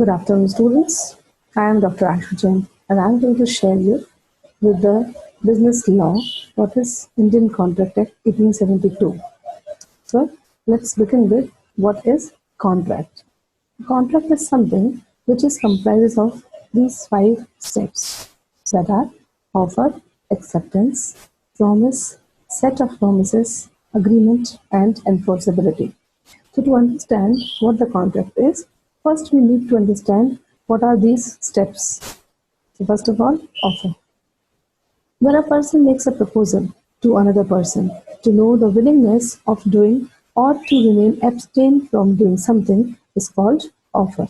Good afternoon, students. I am Dr. Ashu Jain, and I am going to share you with the business law, what is Indian Contract Act 1872. So, let's begin with what is contract. A contract is something which is comprises of these 5 steps that are offer, acceptance, promise, set of promises, agreement, and enforceability. So to understand what the contract is, first we need to understand what are these steps. So first of all, offer. When a person makes a proposal to another person to know the willingness of doing or to remain abstain from doing something is called offer.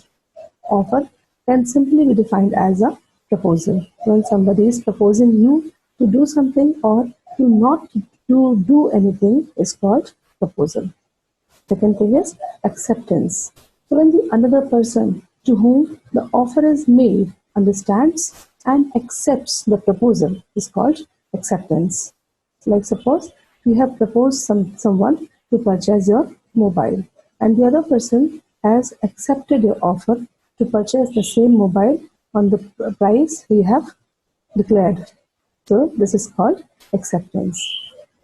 Offer can simply be defined as a proposal. When somebody is proposing you to do something or to not to do anything is called proposal. Second thing is acceptance. So when the another person to whom the offer is made understands and accepts the proposal is called acceptance. Like suppose you have proposed someone to purchase your mobile and the other person has accepted your offer to purchase the same mobile on the price we have declared. So this is called acceptance.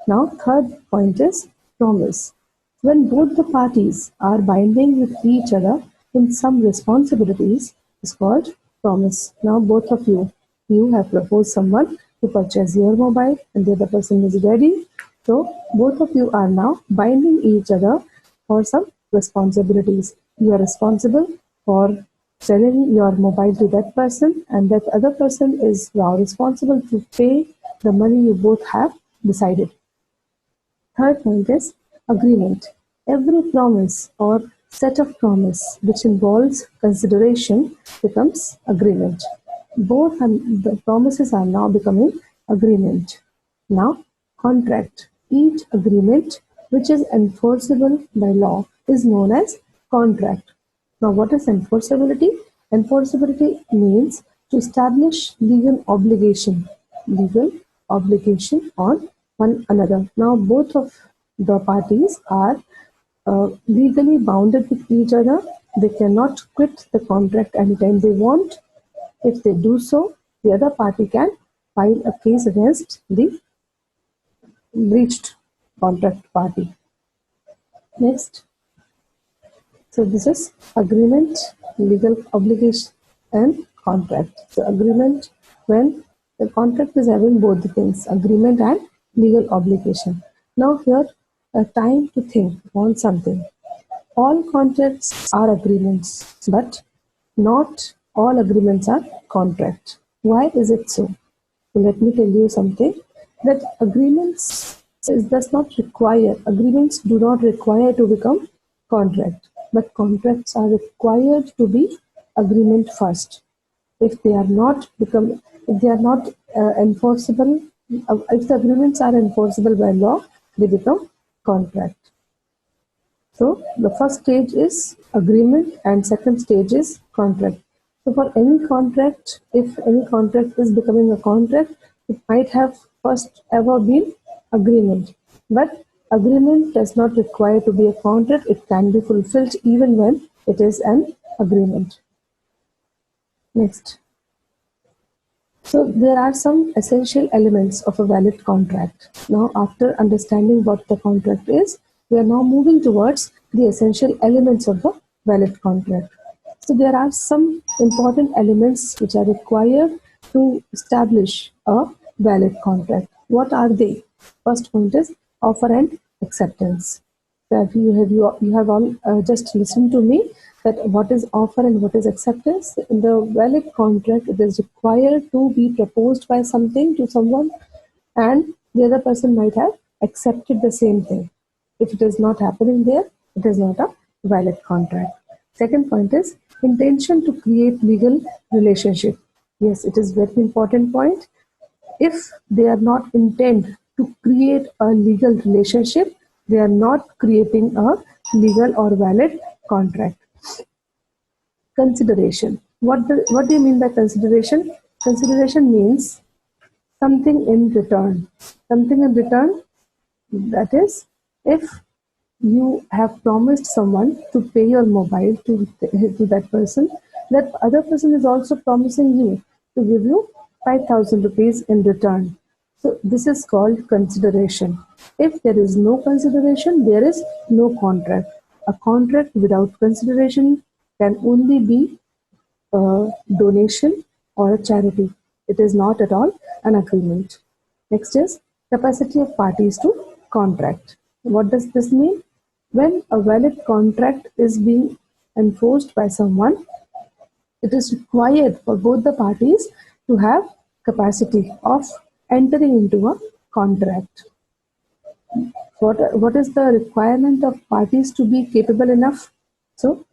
Now third point is promise. When both the parties are binding with each other in some responsibilities is called promise. Now both of you have proposed someone to purchase your mobile and the other person is ready. So both of you are now binding each other for some responsibilities. You are responsible for selling your mobile to that person and that other person is now responsible to pay the money you both have decided. Third point is agreement. Every promise or set of promise which involves consideration becomes agreement. Both the promises are now becoming agreement. Now, contract. Each agreement which is enforceable by law is known as contract. Now, what is enforceability? Enforceability means to establish legal obligation on one another. Now, both of the parties are legally bounded with each other. They cannot quit the contract anytime they want. If they do so, the other party can file a case against the breached contract party. Next. So this is agreement, legal obligation, and contract. So agreement when the contract is having both the things, agreement and legal obligation. Now here, a time to think on something. All contracts are agreements, but not all agreements are contract. Why is it so? So let me tell you something that agreements do not require to become contract, but contracts are required to be agreement first. If they are not enforceable, if the agreements are enforceable by law, they become contract. So the first stage is agreement and second stage is contract. So for any contract, if any contract is becoming a contract, it might have first ever been agreement. But agreement does not require to be a contract. It can be fulfilled even when it is an agreement. Next. So there are some essential elements of a valid contract. Now, after understanding what the contract is, we are now moving towards the essential elements of a valid contract. So there are some important elements which are required to establish a valid contract. What are they? First point is offer and acceptance. So you have all just listened to me that what is offer and what is acceptance. In the valid contract, it is required to be proposed by something to someone and the other person might have accepted the same thing. If it is not happening there, it is not a valid contract. Second point is intention to create legal relationship. Yes, it is very important point. If they are not intent to create a legal relationship, they are not creating a legal or valid contract. Consideration. What do you mean by consideration? Consideration means something in return. Something in return, that is, if you have promised someone to pay your mobile to that person that other person is also promising you to give you 5,000 rupees in return. So this is called consideration. If there is no consideration, there is no contract. A contract without consideration can only be a donation or a charity. It is not at all an agreement. Next is capacity of parties to contract. What does this mean? When a valid contract is being enforced by someone, it is required for both the parties to have capacity of entering into a contract. What is the requirement of parties to be capable enough? So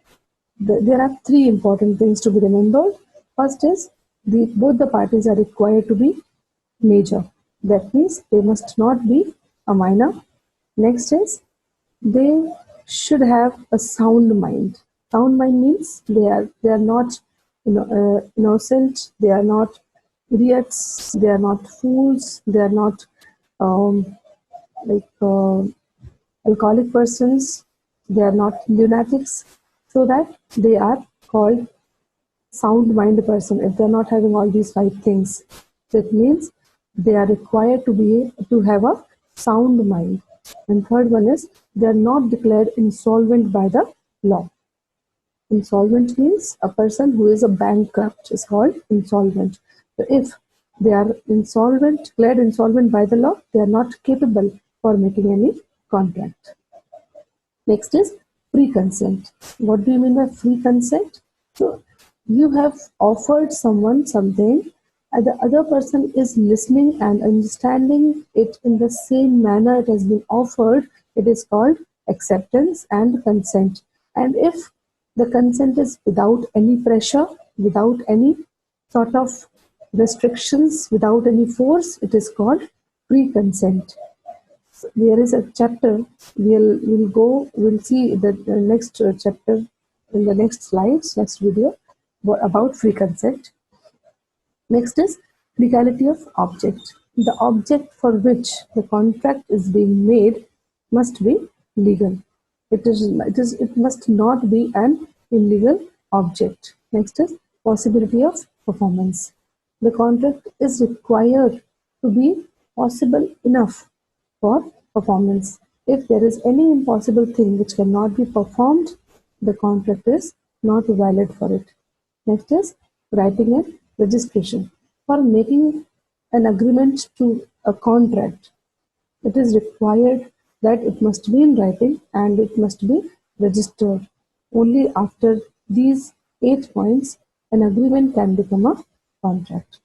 there are three important things to be remembered. First is both the parties are required to be major. That means they must not be a minor. Next is they should have a sound mind. Sound mind means they are not innocent. They are not idiots. They are not fools. They are not um, like alcoholic persons. They are not lunatics. So that they are called sound mind person. If they are not having all these five things, that means they are required to have a sound mind. And third one is they are not declared insolvent by the law. Insolvent means a person who is a bankrupt is called insolvent. So if they are insolvent, declared insolvent by the law, they are not capable for making any contract. Next is free consent. What do you mean by free consent? So you have offered someone something, and the other person is listening and understanding it in the same manner it has been offered. It is called acceptance and consent. And if the consent is without any pressure, without any sort of restrictions, without any force, it is called free consent. There is a chapter. We'll see the next chapter in the next slides, next video, about free consent. Next is legality of object. The object for which the contract is being made must be legal. It must not be an illegal object. Next is possibility of performance. The contract is required to be possible enough for performance. If there is any impossible thing which cannot be performed, the contract is not valid for it. Next is writing and registration. For making an agreement to a contract, it is required that it must be in writing and it must be registered. Only after these 8 points, an agreement can become a contract.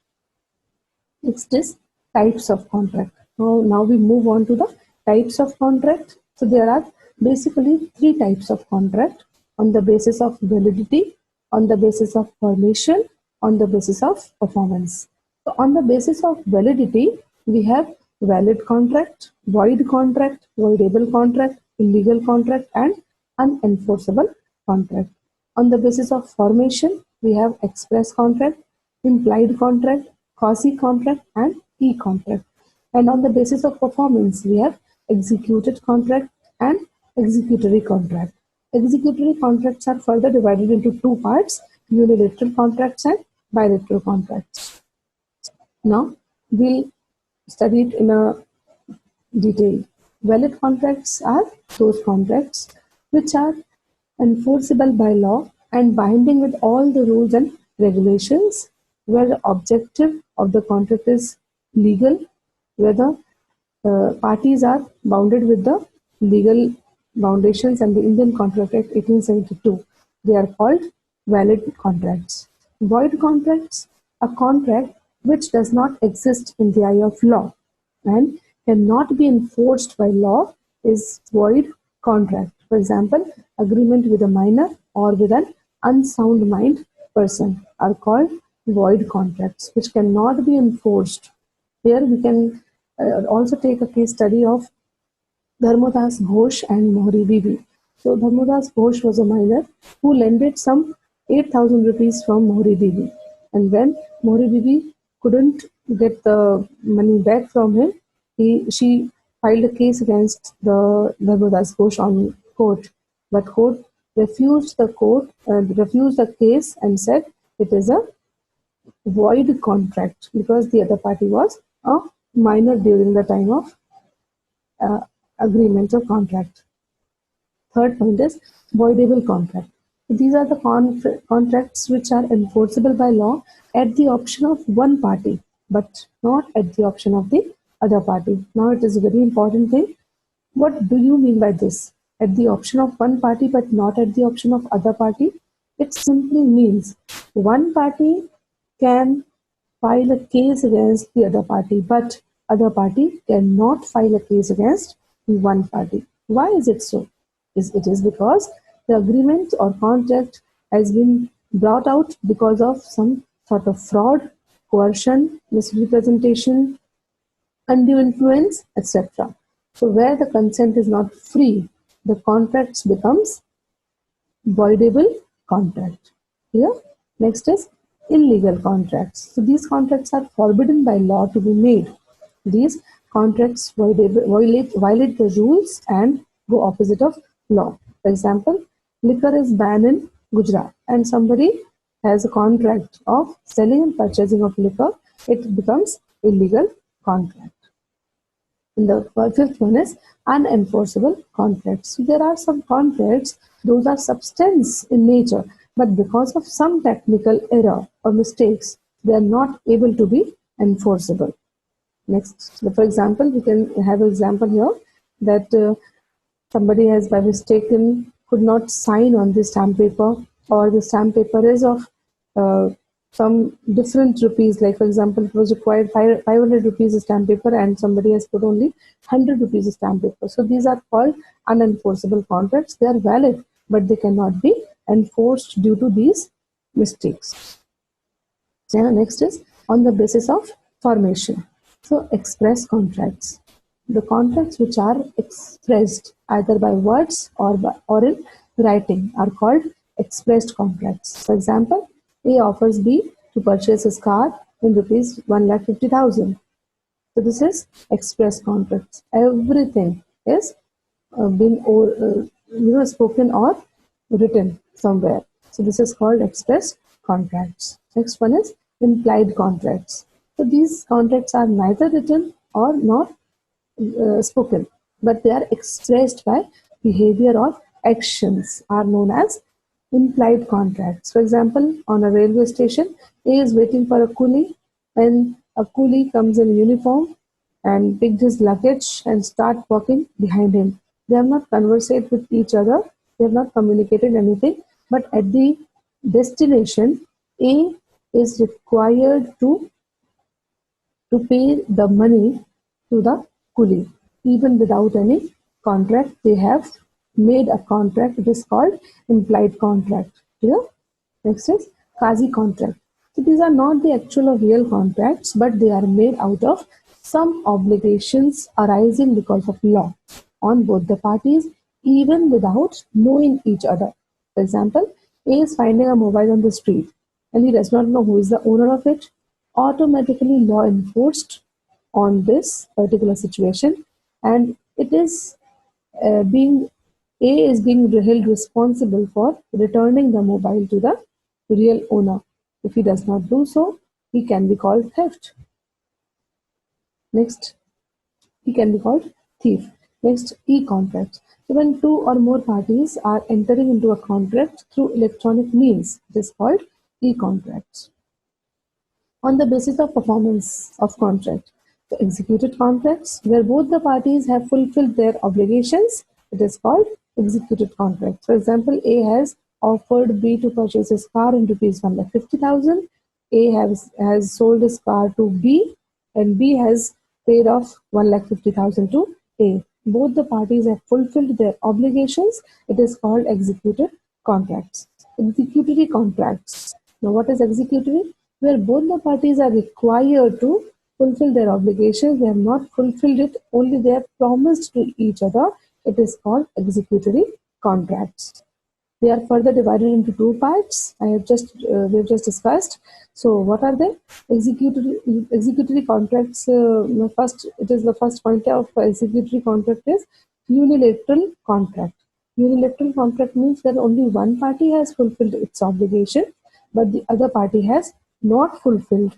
Next is types of contract. Now we move on to the types of contract. So there are basically 3 types of contract: on the basis of validity, on the basis of formation, on the basis of performance. So on the basis of validity, we have valid contract, voidable contract, illegal contract, and unenforceable contract. On the basis of formation, we have express contract, implied contract, quasi contract, and e-contract. And on the basis of performance, we have executed contract and executory contract. Executory contracts are further divided into 2 parts: unilateral contracts and bilateral contracts. Now we'll study it in a detail. Valid contracts are those contracts which are enforceable by law and binding with all the rules and regulations, where the objective of the contract is legal, where the parties are bounded with the legal foundations and the Indian Contract Act 1872. They are called valid contracts. Void contracts, a contract which does not exist in the eye of law and cannot be enforced by law, is void contract. For example, agreement with a minor or with an unsound mind person are called void contracts, which cannot be enforced. Here we can also take a case study of Dharmodas Ghosh and Mohri Bibi. So Dharmodas Ghosh was a miner who lended some 8,000 rupees from Mohri Bibi. And when Mohri Bibi couldn't get the money back from him, she filed a case against the Dharmodas Ghosh on court. But court refused the case and said it is a void contract because the other party was a minor during the time of uh, agreement or contract. Third point is voidable contract. These are the contracts which are enforceable by law at the option of one party, but not at the option of the other party. Now it is a very important thing. What do you mean by this? At the option of one party, but not at the option of other party? It simply means one party can file a case against the other party, but other party cannot file a case against one party. Why is it so? It is because the agreement or contract has been brought out because of some sort of fraud, coercion, misrepresentation, undue influence, etc. So where the consent is not free, the contract becomes voidable contract. Here, next is illegal contracts. So these contracts are forbidden by law to be made. These contracts violate the rules and go opposite of law. For example, liquor is banned in Gujarat and somebody has a contract of selling and purchasing of liquor, it becomes illegal contract. And the fifth one is unenforceable contracts. So there are some contracts, those are substance in nature, but because of some technical error or mistakes, they are not able to be enforceable. Next, for example, we can have an example here that somebody has by mistaken could not sign on the stamp paper, or the stamp paper is of some different rupees, like for example it was required 500 rupees a stamp paper and somebody has put only 100 rupees a stamp paper. So these are called unenforceable contracts. They are valid but they cannot be enforced due to these mistakes. Then next is on the basis of formation. So express contracts, the contracts which are expressed either by words or in writing are called expressed contracts. For example, A offers B to purchase his car in rupees 1,50,000. So this is express contracts. Everything is been spoken or written somewhere. So this is called express contracts. Next one is implied contracts. So these contracts are neither written or not spoken, but they are expressed by behavior or actions, are known as implied contracts. For example, on a railway station, A is waiting for a coolie and a coolie comes in uniform and picked his luggage and start walking behind him. They have not conversed with each other, they have not communicated anything, but at the destination, A is required to pay the money to the coolie. Even without any contract, they have made a contract. It is called implied contract. Here, next is quasi contract. So these are not the actual or real contracts, but they are made out of some obligations arising because of law on both the parties, even without knowing each other. For example, A is finding a mobile on the street and he does not know who is the owner of it. Automatically law enforced on this particular situation, and it is being A is being held responsible for returning the mobile to the real owner. If he does not do so, he can be called theft. Next, he can be called thief. Next, e-contract. So when two or more parties are entering into a contract through electronic means, it is called e-contracts. On the basis of performance of contract, the executed contracts where both the parties have fulfilled their obligations, it is called executed contracts. For example, A has offered B to purchase his car in rupees 1,50,000. A has sold his car to B and B has paid off 1,50,000 to A. Both the parties have fulfilled their obligations. It is called executed contracts. Executory contracts. Now, what is executory? Where both the parties are required to fulfill their obligations. They have not fulfilled it, only they have promised to each other. It is called executory contracts. They are further divided into two parts. We have just discussed. So, what are they? Executory contracts. First, it is the first point of executory contract is unilateral contract. Unilateral contract means that only one party has fulfilled its obligation, but the other party has not fulfilled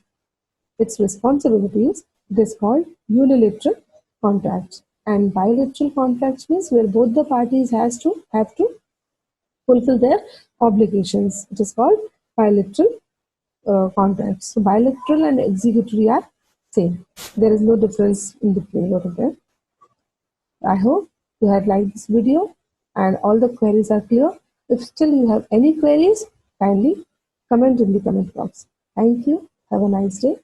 its responsibilities. It is called unilateral contracts. And bilateral contracts means where both the parties have to fulfill their obligations. It is called bilateral contracts. So bilateral and executory are same. There is no difference in between both of them. I hope you had liked this video and all the queries are clear. If still you have any queries, kindly comment in the comment box. Thank you. Have a nice day.